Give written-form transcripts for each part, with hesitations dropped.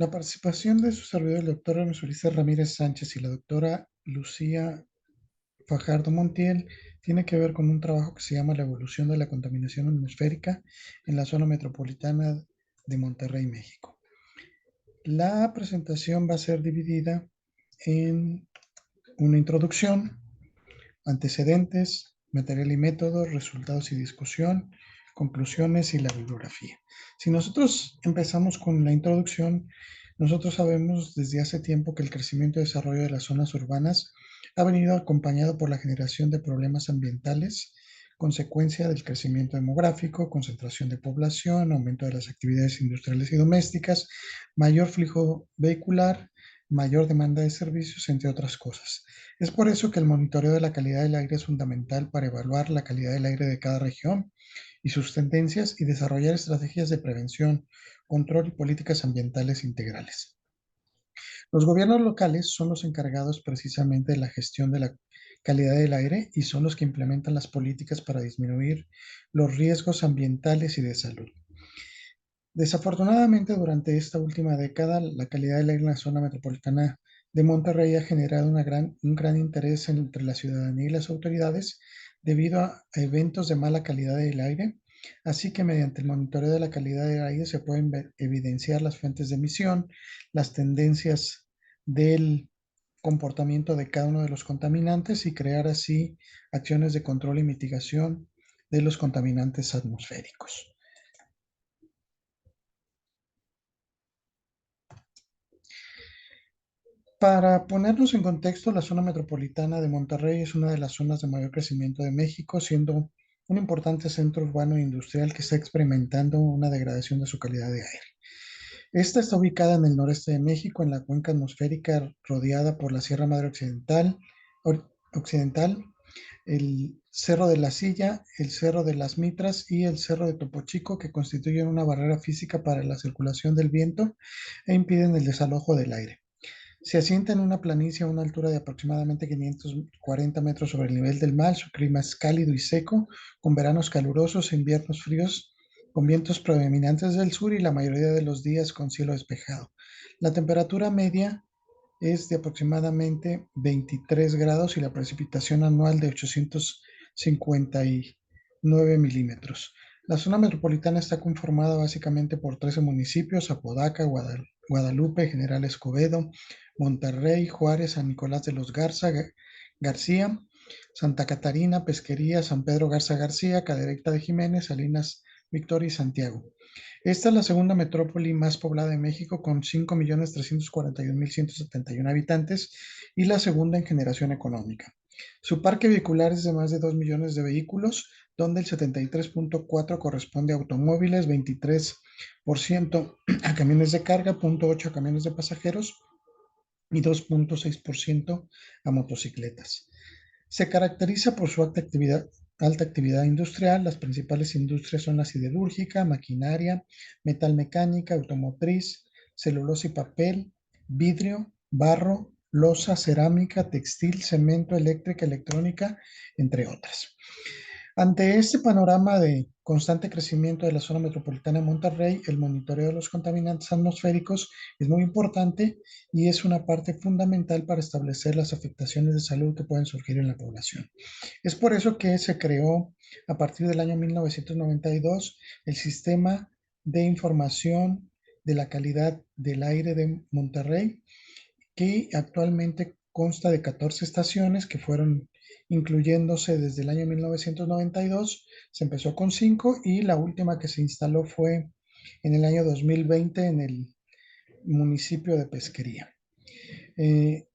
La participación de su servidor, el doctor Ulises Ramírez Sánchez y la doctora Lucía Fajardo Montiel, tiene que ver con un trabajo que se llama La evolución de la contaminación atmosférica en la zona metropolitana de Monterrey, México. La presentación va a ser dividida en una introducción, antecedentes, material y método, resultados y discusión, conclusiones y la bibliografía. Si nosotros empezamos con la introducción, nosotros sabemos desde hace tiempo que el crecimiento y desarrollo de las zonas urbanas ha venido acompañado por la generación de problemas ambientales, consecuencia del crecimiento demográfico, concentración de población, aumento de las actividades industriales y domésticas, mayor flujo vehicular, mayor demanda de servicios, entre otras cosas. Es por eso que el monitoreo de la calidad del aire es fundamental para evaluar la calidad del aire de cada región y sus tendencias y desarrollar estrategias de prevención, control y políticas ambientales integrales. Los gobiernos locales son los encargados precisamente de la gestión de la calidad del aire y son los que implementan las políticas para disminuir los riesgos ambientales y de salud. Desafortunadamente, durante esta última década, la calidad del aire en la zona metropolitana de Monterrey ha generado un gran interés entre la ciudadanía y las autoridades debido a eventos de mala calidad del aire. Así que mediante el monitoreo de la calidad del aire se pueden evidenciar las fuentes de emisión, las tendencias del comportamiento de cada uno de los contaminantes y crear así acciones de control y mitigación de los contaminantes atmosféricos. Para ponernos en contexto, la zona metropolitana de Monterrey es una de las zonas de mayor crecimiento de México, siendo un importante centro urbano e industrial que está experimentando una degradación de su calidad de aire. Esta está ubicada en el noreste de México, en la cuenca atmosférica rodeada por la Sierra Madre Occidental, el Cerro de la Silla, el Cerro de las Mitras y el Cerro de Topo Chico, que constituyen una barrera física para la circulación del viento e impiden el desalojo del aire. Se asienta en una planicie a una altura de aproximadamente 540 metros sobre el nivel del mar. Su clima es cálido y seco, con veranos calurosos e inviernos fríos, con vientos predominantes del sur y la mayoría de los días con cielo despejado. La temperatura media es de aproximadamente 23 grados y la precipitación anual de 859 milímetros. La zona metropolitana está conformada básicamente por 13 municipios: Apodaca, Guadalupe, General Escobedo, Monterrey, Juárez, San Nicolás de los García, Santa Catarina, Pesquería, San Pedro Garza García, Cadereyta de Jiménez, Salinas, Victoria y Santiago. Esta es la segunda metrópoli más poblada de México, con 5.341.171 habitantes y la segunda en generación económica. Su parque vehicular es de más de 2 millones de vehículos, donde el 73.4% corresponde a automóviles, 23% a camiones de carga, 0.8% a camiones de pasajeros y 2.6% a motocicletas. Se caracteriza por su alta actividad industrial. Las principales industrias son la siderúrgica, maquinaria, metalmecánica, automotriz, celulosa y papel, vidrio, barro, loza, cerámica, textil, cemento, eléctrica, electrónica, entre otras. Ante este panorama de constante crecimiento de la zona metropolitana de Monterrey, el monitoreo de los contaminantes atmosféricos es muy importante y es una parte fundamental para establecer las afectaciones de salud que pueden surgir en la población. Es por eso que se creó a partir del año 1992 el Sistema de Información de la Calidad del Aire de Monterrey, que actualmente consta de 14 estaciones que fueron incluyéndose desde el año 1992. Se empezó con 5 y la última que se instaló fue en el año 2020 en el municipio de Pesquería. Eh,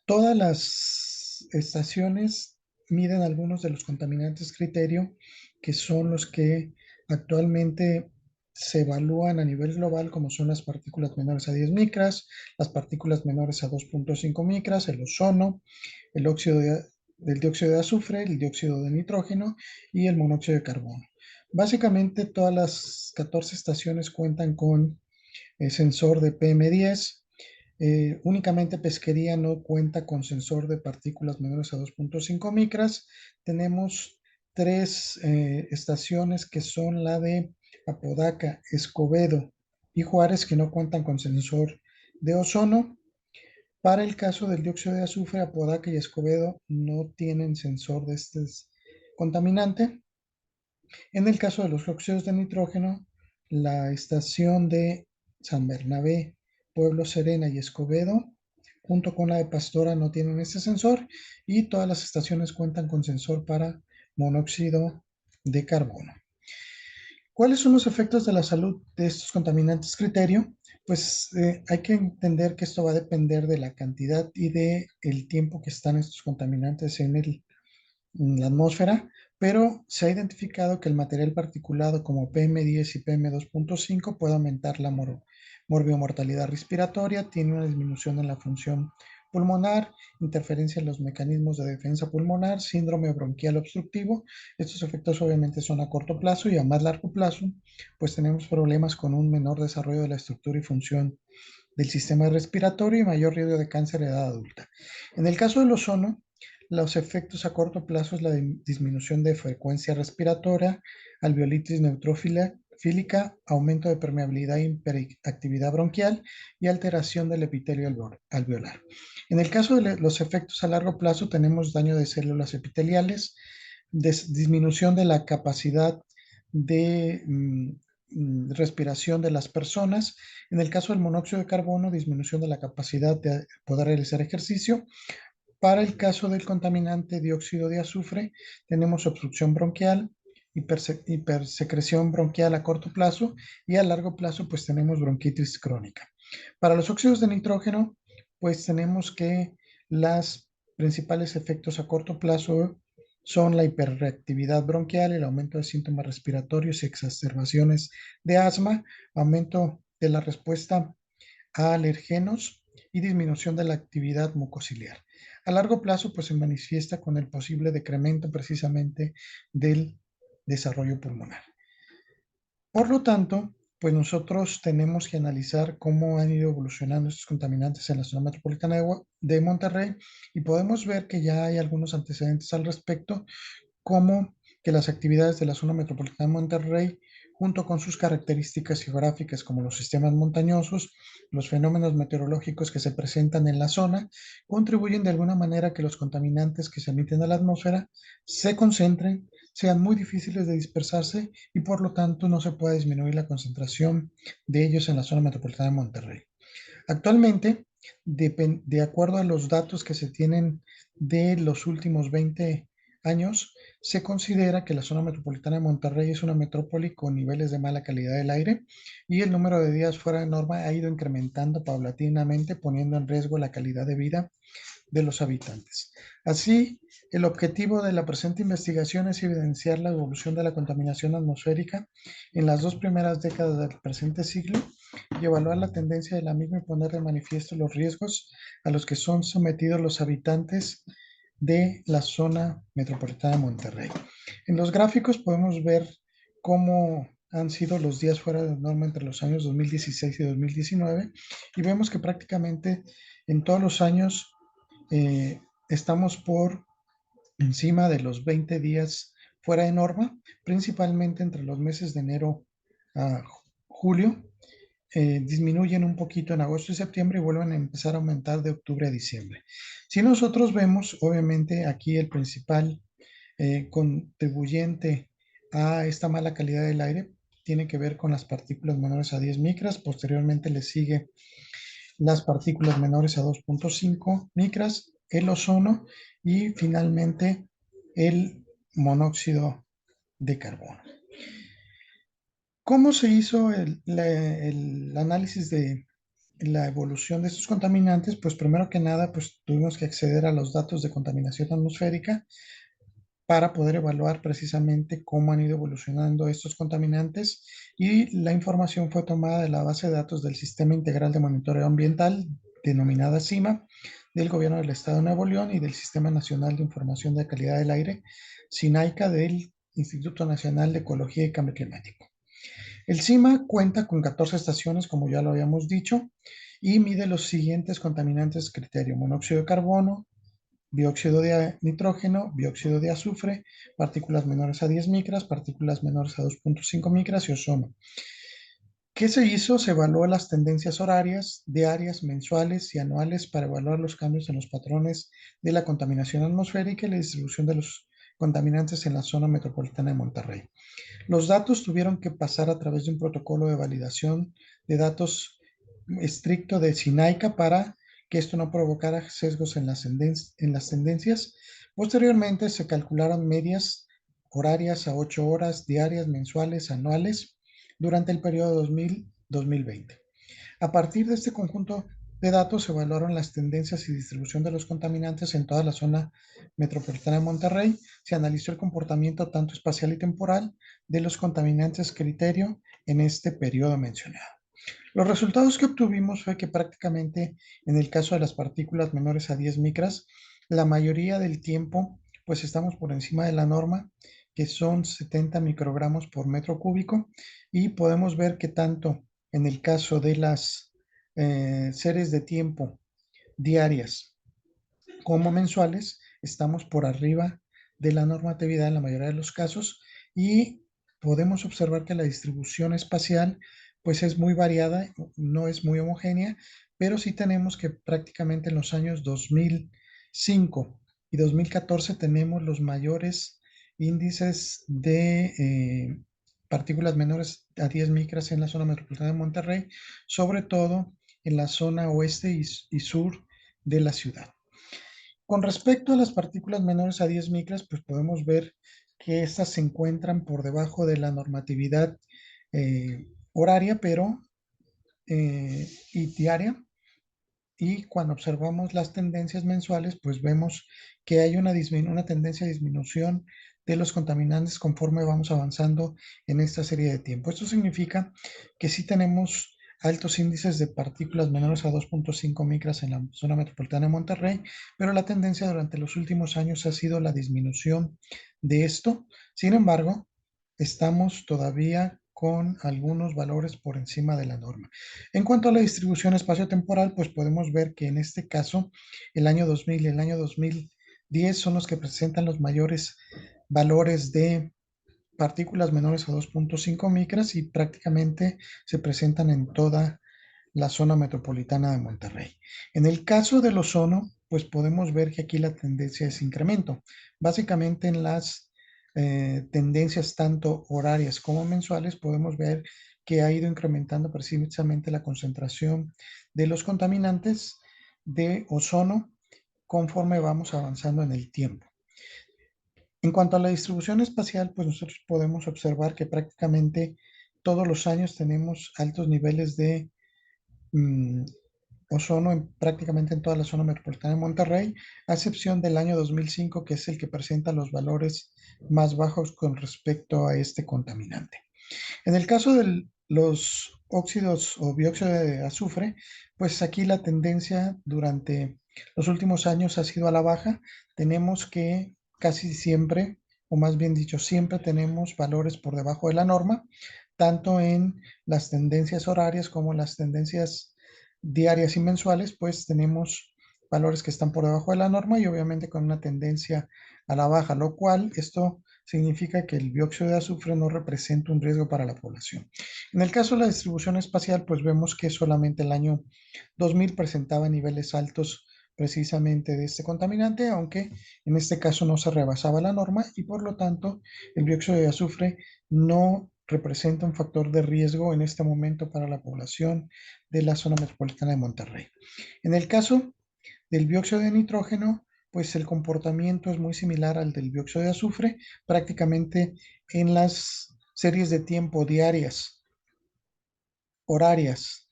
Todas las estaciones miden algunos de los contaminantes criterio, que son los que actualmente se evalúan a nivel global, como son las partículas menores a 10 micras, las partículas menores a 2.5 micras, el ozono, el del dióxido de azufre, el dióxido de nitrógeno y el monóxido de carbono. Básicamente todas las 14 estaciones cuentan con el sensor de PM10. Únicamente Pesquería no cuenta con sensor de partículas menores a 2.5 micras. Tenemos tres estaciones que son la de Apodaca, Escobedo y Juárez, que no cuentan con sensor de ozono. Para el caso del dióxido de azufre, Apodaca y Escobedo no tienen sensor de este contaminante. En el caso de los óxidos de nitrógeno, la estación de San Bernabé, Pueblo Serena y Escobedo, junto con la de Pastora, no tienen este sensor y todas las estaciones cuentan con sensor para monóxido de carbono. ¿Cuáles son los efectos de la salud de estos contaminantes criterio? Pues hay que entender que esto va a depender de la cantidad y de el tiempo que están estos contaminantes en la atmósfera, pero se ha identificado que el material particulado como PM10 y PM2.5 puede aumentar la mortalidad respiratoria, tiene una disminución en la función pulmonar, interferencia en los mecanismos de defensa pulmonar, síndrome bronquial obstructivo. Estos efectos obviamente son a corto plazo y a más largo plazo, pues tenemos problemas con un menor desarrollo de la estructura y función del sistema respiratorio y mayor riesgo de cáncer en edad adulta. En el caso del ozono, los efectos a corto plazo es la disminución de frecuencia respiratoria, alveolitis neutrofílica, aumento de permeabilidad e hiperactividad bronquial y alteración del epitelio alveolar. En el caso de los efectos a largo plazo, tenemos daño de células epiteliales, disminución de la capacidad de respiración de las personas. En el caso del monóxido de carbono, disminución de la capacidad de poder realizar ejercicio. Para el caso del contaminante dióxido de azufre, tenemos obstrucción bronquial, hipersecreción bronquial a corto plazo y a largo plazo pues tenemos bronquitis crónica. Para los óxidos de nitrógeno, pues tenemos que los principales efectos a corto plazo son la hiperreactividad bronquial, el aumento de síntomas respiratorios y exacerbaciones de asma, aumento de la respuesta a alergenos y disminución de la actividad mucociliar. A largo plazo, pues se manifiesta con el posible decremento precisamente del desarrollo pulmonar. Por lo tanto, pues nosotros tenemos que analizar cómo han ido evolucionando estos contaminantes en la zona metropolitana de Monterrey y podemos ver que ya hay algunos antecedentes al respecto, como que las actividades de la zona metropolitana de Monterrey, junto con sus características geográficas como los sistemas montañosos, los fenómenos meteorológicos que se presentan en la zona, contribuyen de alguna manera a que los contaminantes que se emiten a la atmósfera se concentren, sean muy difíciles de dispersarse y por lo tanto no se pueda disminuir la concentración de ellos en la zona metropolitana de Monterrey. Actualmente, de acuerdo a los datos que se tienen de los últimos 20 años, se considera que la zona metropolitana de Monterrey es una metrópoli con niveles de mala calidad del aire y el número de días fuera de norma ha ido incrementando paulatinamente, poniendo en riesgo la calidad de vida de los habitantes. Así, el objetivo de la presente investigación es evidenciar la evolución de la contaminación atmosférica en las dos primeras décadas del presente siglo y evaluar la tendencia de la misma y poner de manifiesto los riesgos a los que son sometidos los habitantes de la zona metropolitana de Monterrey. En los gráficos podemos ver cómo han sido los días fuera de norma entre los años 2016 y 2019 y vemos que prácticamente en todos los años estamos por encima de los 20 días fuera de norma, principalmente entre los meses de enero a julio. Disminuyen un poquito en agosto y septiembre y vuelven a empezar a aumentar de octubre a diciembre. Si nosotros vemos, obviamente aquí el principal contribuyente a esta mala calidad del aire tiene que ver con las partículas menores a 10 micras, posteriormente le sigue las partículas menores a 2.5 micras, el ozono y finalmente el monóxido de carbono. ¿Cómo se hizo el análisis de la evolución de estos contaminantes? Pues primero que nada, pues tuvimos que acceder a los datos de contaminación atmosférica para poder evaluar precisamente cómo han ido evolucionando estos contaminantes y la información fue tomada de la base de datos del Sistema Integral de Monitoreo Ambiental, denominada CIMA, del Gobierno del Estado de Nuevo León y del Sistema Nacional de Información de Calidad del Aire, SINAICA, del Instituto Nacional de Ecología y Cambio Climático. El CIMA cuenta con 14 estaciones, como ya lo habíamos dicho, y mide los siguientes contaminantes criterio: monóxido de carbono, dióxido de nitrógeno, dióxido de azufre, partículas menores a 10 micras, partículas menores a 2.5 micras y ozono. ¿Qué se hizo? Se evaluó las tendencias horarias, diarias, mensuales y anuales para evaluar los cambios en los patrones de la contaminación atmosférica y la distribución de los contaminantes en la zona metropolitana de Monterrey. Los datos tuvieron que pasar a través de un protocolo de validación de datos estricto de SINAICA para que esto no provocara sesgos en las tendencias. Posteriormente se calcularon medias horarias a 8 horas diarias, mensuales, anuales durante el periodo 2000-2020. A partir de este conjunto de datos se evaluaron las tendencias y distribución de los contaminantes en toda la zona metropolitana de Monterrey. Se analizó el comportamiento tanto espacial y temporal de los contaminantes criterio en este periodo mencionado. Los resultados que obtuvimos fue que prácticamente en el caso de las partículas menores a 10 micras, la mayoría del tiempo pues estamos por encima de la norma, que son 70 microgramos por metro cúbico, y podemos ver que tanto en el caso de las series de tiempo diarias como mensuales, estamos por arriba de la normatividad en la mayoría de los casos, y podemos observar que la distribución espacial pues es muy variada, no es muy homogénea, pero sí tenemos que prácticamente en los años 2005 y 2014 tenemos los mayores índices de partículas menores a 10 micras en la zona metropolitana de Monterrey, sobre todo en la zona oeste y sur de la ciudad. Con respecto a las partículas menores a 10 micras, pues podemos ver que estas se encuentran por debajo de la normatividad horaria, pero y diaria. Y cuando observamos las tendencias mensuales, pues vemos que hay una tendencia de disminución de los contaminantes conforme vamos avanzando en esta serie de tiempo. Esto significa que sí tenemos altos índices de partículas menores a 2.5 micras en la zona metropolitana de Monterrey, pero la tendencia durante los últimos años ha sido la disminución de esto. Sin embargo, estamos todavía con algunos valores por encima de la norma. En cuanto a la distribución espaciotemporal, pues podemos ver que en este caso el año 2000 y el año 2010 son los que presentan los mayores valores de partículas menores a 2.5 micras, y prácticamente se presentan en toda la zona metropolitana de Monterrey. En el caso del ozono, pues podemos ver que aquí la tendencia es incremento. Básicamente en las tendencias tanto horarias como mensuales podemos ver que ha ido incrementando precisamente la concentración de los contaminantes de ozono conforme vamos avanzando en el tiempo. En cuanto a la distribución espacial, pues nosotros podemos observar que prácticamente todos los años tenemos altos niveles de ozono prácticamente en toda la zona metropolitana de Monterrey, a excepción del año 2005, que es el que presenta los valores más bajos con respecto a este contaminante. En el caso de los óxidos o dióxido de azufre, pues aquí la tendencia durante los últimos años ha sido a la baja. Tenemos que casi siempre, o más bien dicho, siempre tenemos valores por debajo de la norma, tanto en las tendencias horarias como las tendencias diarias y mensuales, pues tenemos valores que están por debajo de la norma y obviamente con una tendencia a la baja, lo cual esto significa que el dióxido de azufre no representa un riesgo para la población. En el caso de la distribución espacial, pues vemos que solamente el año 2000 presentaba niveles altos precisamente de este contaminante, aunque en este caso no se rebasaba la norma y por lo tanto el dióxido de azufre no representa un factor de riesgo en este momento para la población de la zona metropolitana de Monterrey. En el caso del dióxido de nitrógeno, pues el comportamiento es muy similar al del dióxido de azufre, prácticamente en las series de tiempo diarias, horarias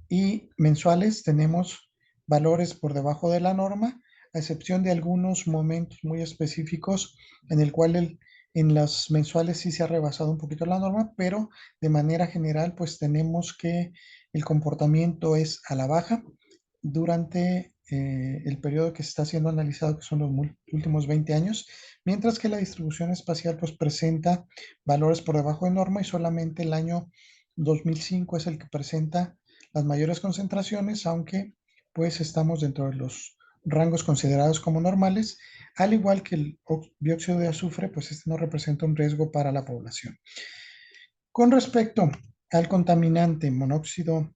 y mensuales tenemos valores por debajo de la norma, a excepción de algunos momentos muy específicos en el cual en las mensuales sí se ha rebasado un poquito la norma, pero de manera general pues tenemos que el comportamiento es a la baja durante el periodo que se está siendo analizado, que son los últimos 20 años, mientras que la distribución espacial pues presenta valores por debajo de norma y solamente el año 2005 es el que presenta las mayores concentraciones, aunque pues estamos dentro de los rangos considerados como normales, al igual que el dióxido de azufre, pues este no representa un riesgo para la población. Con respecto al contaminante monóxido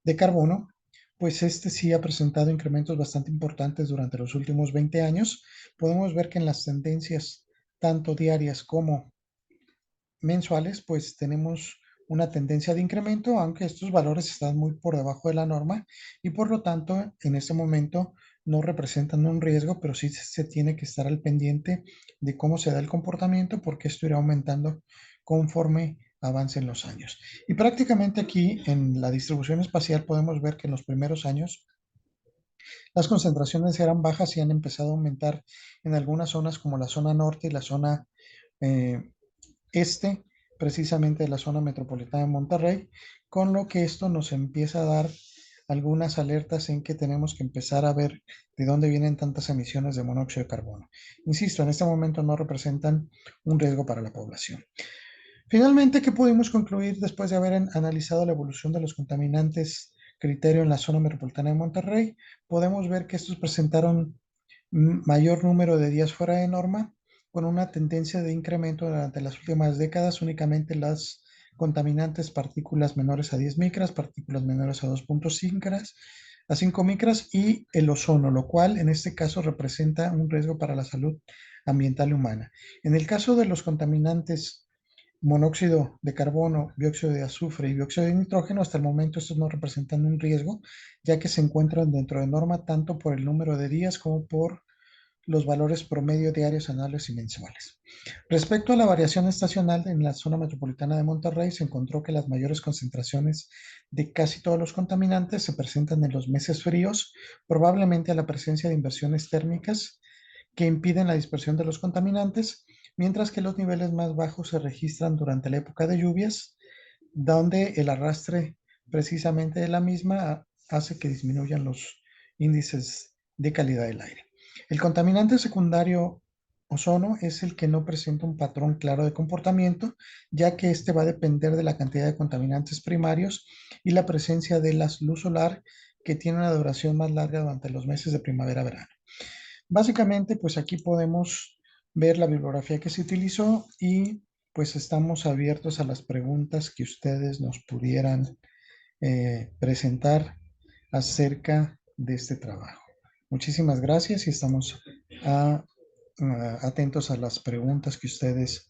de carbono, pues este sí ha presentado incrementos bastante importantes durante los últimos 20 años. Podemos ver que en las tendencias tanto diarias como mensuales, pues tenemos una tendencia de incremento, aunque estos valores están muy por debajo de la norma y por lo tanto en este momento no representan un riesgo, pero sí se tiene que estar al pendiente de cómo se da el comportamiento porque esto irá aumentando conforme avancen los años. Y prácticamente aquí en la distribución espacial podemos ver que en los primeros años las concentraciones eran bajas y han empezado a aumentar en algunas zonas como la zona norte y la zona eh, este, precisamente de la zona metropolitana de Monterrey, con lo que esto nos empieza a dar algunas alertas en que tenemos que empezar a ver de dónde vienen tantas emisiones de monóxido de carbono. Insisto, en este momento no representan un riesgo para la población. Finalmente, ¿qué pudimos concluir después de haber analizado la evolución de los contaminantes criterio en la zona metropolitana de Monterrey? Podemos ver que estos presentaron mayor número de días fuera de norma, con una tendencia de incremento durante las últimas décadas, únicamente las contaminantes partículas menores a 10 micras, partículas menores a 2.5 micras, a 5 micras y el ozono, lo cual en este caso representa un riesgo para la salud ambiental y humana. En el caso de los contaminantes monóxido de carbono, dióxido de azufre y dióxido de nitrógeno, hasta el momento estos no representan un riesgo, ya que se encuentran dentro de norma tanto por el número de días como por los valores promedio diarios, anuales y mensuales. Respecto a la variación estacional en la zona metropolitana de Monterrey, se encontró que las mayores concentraciones de casi todos los contaminantes se presentan en los meses fríos, probablemente a la presencia de inversiones térmicas que impiden la dispersión de los contaminantes, mientras que los niveles más bajos se registran durante la época de lluvias, donde el arrastre precisamente de la misma hace que disminuyan los índices de calidad del aire. El contaminante secundario ozono es el que no presenta un patrón claro de comportamiento, ya que este va a depender de la cantidad de contaminantes primarios y la presencia de la luz solar, que tiene una duración más larga durante los meses de primavera-verano. Básicamente, pues aquí podemos ver la bibliografía que se utilizó y pues estamos abiertos a las preguntas que ustedes nos pudieran presentar acerca de este trabajo. Muchísimas gracias y estamos atentos a las preguntas que ustedes